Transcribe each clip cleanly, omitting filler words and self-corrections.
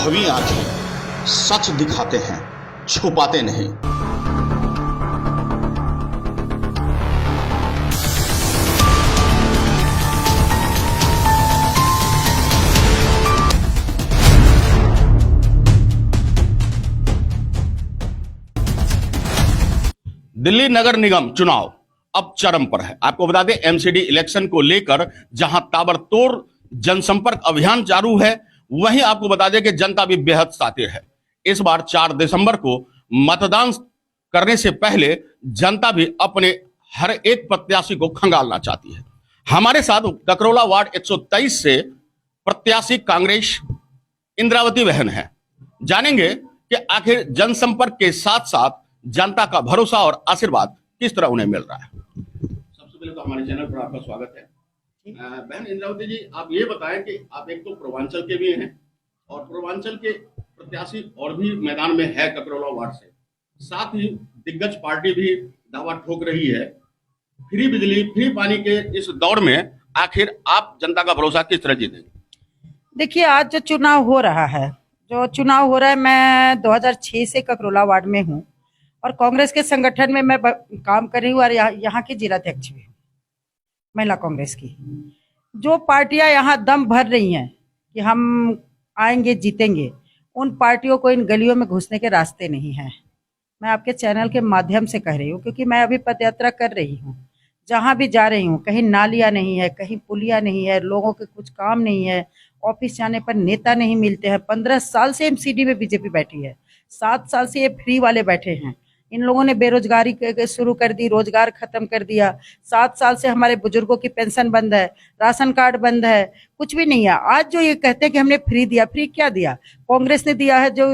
अनुभवी आंखें सच दिखाते हैं, छुपाते नहीं। दिल्ली नगर निगम चुनाव अब चरम पर है। आपको बता दें, एमसीडी इलेक्शन को लेकर जहां ताबड़तोड़ जनसंपर्क अभियान चालू है, वहीं आपको बता दें कि जनता भी बेहद शातिर है। इस बार 4 दिसंबर को मतदान करने से पहले जनता भी अपने हर एक प्रत्याशी को खंगालना चाहती है। हमारे साथ ककरौला वार्ड 123 से प्रत्याशी कांग्रेस इंद्रावती बहन है। जानेंगे कि आखिर जनसंपर्क के साथ साथ जनता का भरोसा और आशीर्वाद किस तरह उन्हें मिल रहा है। सबसे पहले तो हमारे चैनल पर आपका स्वागत है। बहन इंद्रावती जी, आप ये बताएं कि आप एक तो पूर्वांचल के भी हैं और पूर्वांचल के प्रत्याशी और भी मैदान में है ककरौला वार्ड से, साथ ही दिग्गज पार्टी भी दावा ठोक रही है। फ्री बिजली, फ्री पानी के इस दौर में आखिर आप जनता का भरोसा किस तरह जीतेंगे? देखिए, आज जो चुनाव हो रहा है, मैं 2006 से ककरौला वार्ड में हूँ और कांग्रेस के संगठन में मैं काम कर रही हूँ और यहाँ की जिलाध्यक्ष भी हूँ, महिला कांग्रेस की। जो पार्टियां यहाँ दम भर रही हैं कि हम आएंगे जीतेंगे, उन पार्टियों को इन गलियों में घुसने के रास्ते नहीं हैं। मैं आपके चैनल के माध्यम से कह रही हूँ, क्योंकि मैं अभी पदयात्रा कर रही हूँ। जहाँ भी जा रही हूँ, कहीं नालियाँ नहीं है, कहीं पुलिया नहीं है, लोगों के कुछ काम नहीं है, ऑफिस जाने पर नेता नहीं मिलते हैं। 15 साल से एमसीडी में बीजेपी बैठी है, 7 साल से ये फ्री वाले बैठे हैं। इन लोगों ने बेरोजगारी शुरू कर दी, रोजगार खत्म कर दिया। 7 साल से हमारे बुजुर्गों की पेंशन बंद है, राशन कार्ड बंद है, कुछ भी नहीं है। आज जो ये कहते हैं कि हमने फ्री दिया, फ्री क्या दिया? कांग्रेस ने दिया है। जो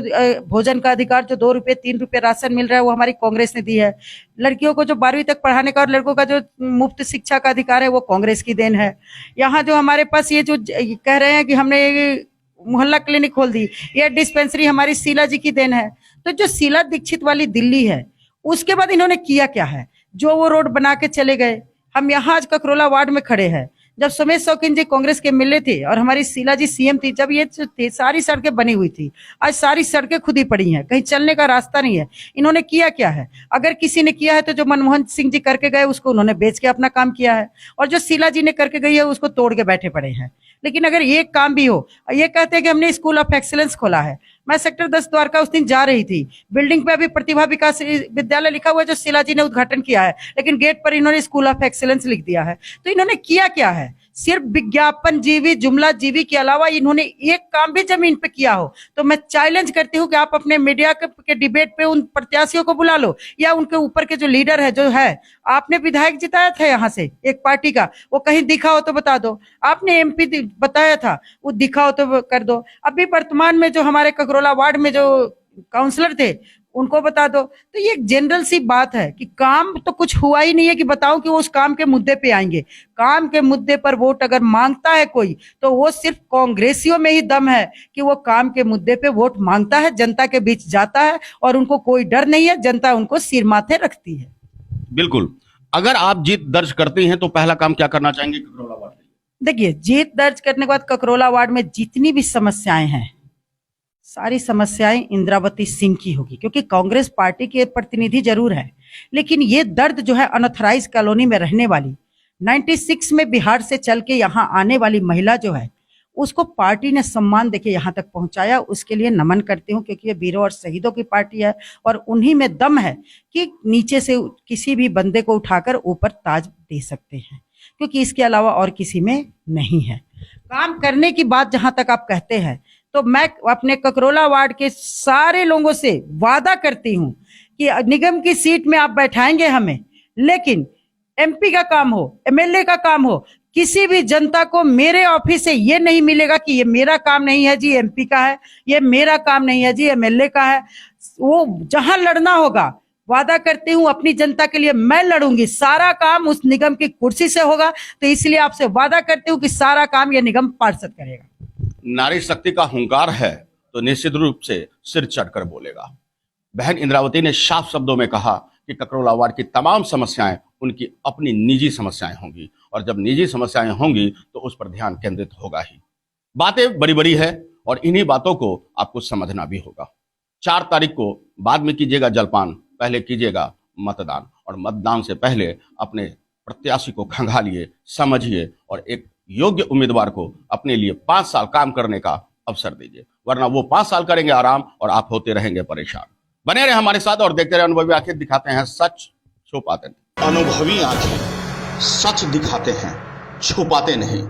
भोजन का अधिकार, जो 2 रुपए 3 रुपए राशन मिल रहा है, वो हमारी कांग्रेस ने दी है। लड़कियों को जो 12वीं तक पढ़ाने का और लड़कों का जो मुफ्त शिक्षा का अधिकार है, वो कांग्रेस की देन है। यहाँ जो हमारे पास ये जो कह रहे हैं कि हमने मोहल्ला क्लिनिक खोल दी, ये डिस्पेंसरी हमारी शीला जी की देन है। तो जो शीला दीक्षित वाली दिल्ली है, उसके बाद इन्होंने किया क्या है? जो वो रोड बना के चले गए। हम यहाँ आज ककरौला वार्ड में खड़े हैं। जब सुमेश शौकीन जी कांग्रेस के एमएलए थे और हमारी शीला जी सीएम थी, जब ये थे, सारी सड़कें बनी हुई थी। आज सारी सड़कें खुद ही पड़ी हैं, कहीं चलने का रास्ता नहीं है। इन्होंने किया क्या है? अगर किसी ने किया है तो जो मनमोहन सिंह जी करके गए, उसको उन्होंने बेच के अपना काम किया है, और जो शीला जी ने करके गई है, उसको तोड़ के बैठे पड़े हैं। लेकिन अगर ये काम भी हो, ये कहते हैं कि हमने स्कूल ऑफ एक्सीलेंस खोला है। मैं सेक्टर 10 द्वारका उस दिन जा रही थी, बिल्डिंग पे अभी प्रतिभा विकास विद्यालय लिखा हुआ है, जो शीला जी ने उद्घाटन किया है, लेकिन गेट पर इन्होंने स्कूल ऑफ एक्सीलेंस लिख दिया है। तो इन्होंने किया क्या है? सिर्फ विज्ञापन जीवी, जुमला जीवी के अलावा इन्होंने एक काम भी जमीन पे किया हो तो मैं चैलेंज करती हूँ कि आप अपने मीडिया के डिबेट पे उन प्रत्याशियों को बुला लो, या उनके ऊपर के जो लीडर है, जो है, आपने विधायक जिताया था यहाँ से एक पार्टी का, वो कहीं दिखा हो तो बता दो। आपने एमपी बताया था, वो दिखा हो तो कर दो। अभी वर्तमान में जो हमारे ककरौला वार्ड में जो काउंसलर थे, उनको बता दो। तो ये एक जनरल सी बात है कि काम तो कुछ हुआ ही नहीं है कि बताओ कि वो उस काम के मुद्दे पे आएंगे। काम के मुद्दे पर वोट अगर मांगता है कोई, तो वो सिर्फ कांग्रेसियों में ही दम है कि वो काम के मुद्दे पे वोट मांगता है, जनता के बीच जाता है और उनको कोई डर नहीं है, जनता उनको सिर माथे रखती है। बिल्कुल। अगर आप जीत दर्ज करती हैं तो पहला काम क्या करना चाहेंगे ककरौला वार्ड में? देखिए, जीत दर्ज करने के बाद ककरौला वार्ड में जितनी भी समस्याएं हैं, सारी समस्याएं इंद्रावती सिंह की होगी, क्योंकि कांग्रेस पार्टी के प्रतिनिधि जरूर है, लेकिन ये दर्द जो है अनऑथराइज कॉलोनी में रहने वाली, 96 में बिहार से चल के यहाँ आने वाली महिला जो है, उसको पार्टी ने सम्मान देके यहाँ तक पहुंचाया। उसके लिए नमन करती हूँ, क्योंकि ये वीरों और शहीदों की पार्टी है और उन्हीं में दम है कि नीचे से किसी भी बंदे को उठाकर ऊपर ताज दे सकते हैं, क्योंकि इसके अलावा और किसी में नहीं है। काम करने की बात जहां तक आप कहते हैं, तो मैं अपने ककरौला वार्ड के सारे लोगों से वादा करती हूं कि निगम की सीट में आप बैठाएंगे हमें, लेकिन एमपी का काम हो, एमएलए का काम हो, किसी भी जनता को मेरे ऑफिस से ये नहीं मिलेगा कि ये मेरा काम नहीं है जी, एमपी का है, ये मेरा काम नहीं है जी, एमएलए का है। वो जहां लड़ना होगा, वादा करती हूँ अपनी जनता के लिए मैं लड़ूंगी। सारा काम उस निगम की कुर्सी से होगा, तो इसलिए आपसे वादा करती हूँ कि सारा काम यह निगम पार्षद करेगा। नारी शक्ति का हुंकार है तो निश्चित रूप से सिर चढ़कर बोलेगा। बहन इंद्रावती ने साफ शब्दों में कहा कि ककरौला वार्ड की तमाम समस्याएं उनकी अपनी निजी समस्याएं होंगी, और जब निजी समस्याएं होंगी तो उस पर ध्यान केंद्रित होगा ही। बातें बड़ी बड़ी है, और इन्हीं बातों को आपको समझना भी होगा। 4 तारीख को बाद में कीजिएगा जलपान, पहले कीजिएगा मतदान, और मतदान से पहले अपने प्रत्याशी को खंगालिए, समझिए और एक योग्य उम्मीदवार को अपने लिए 5 साल काम करने का अवसर दीजिए, वरना वो 5 साल करेंगे आराम और आप होते रहेंगे परेशान। बने रहे हमारे साथ और देखते रहे अनुभवी आंखें दिखाते हैं सच, छुपाते नहीं। अनुभवी आंखें सच दिखाते हैं, छुपाते नहीं।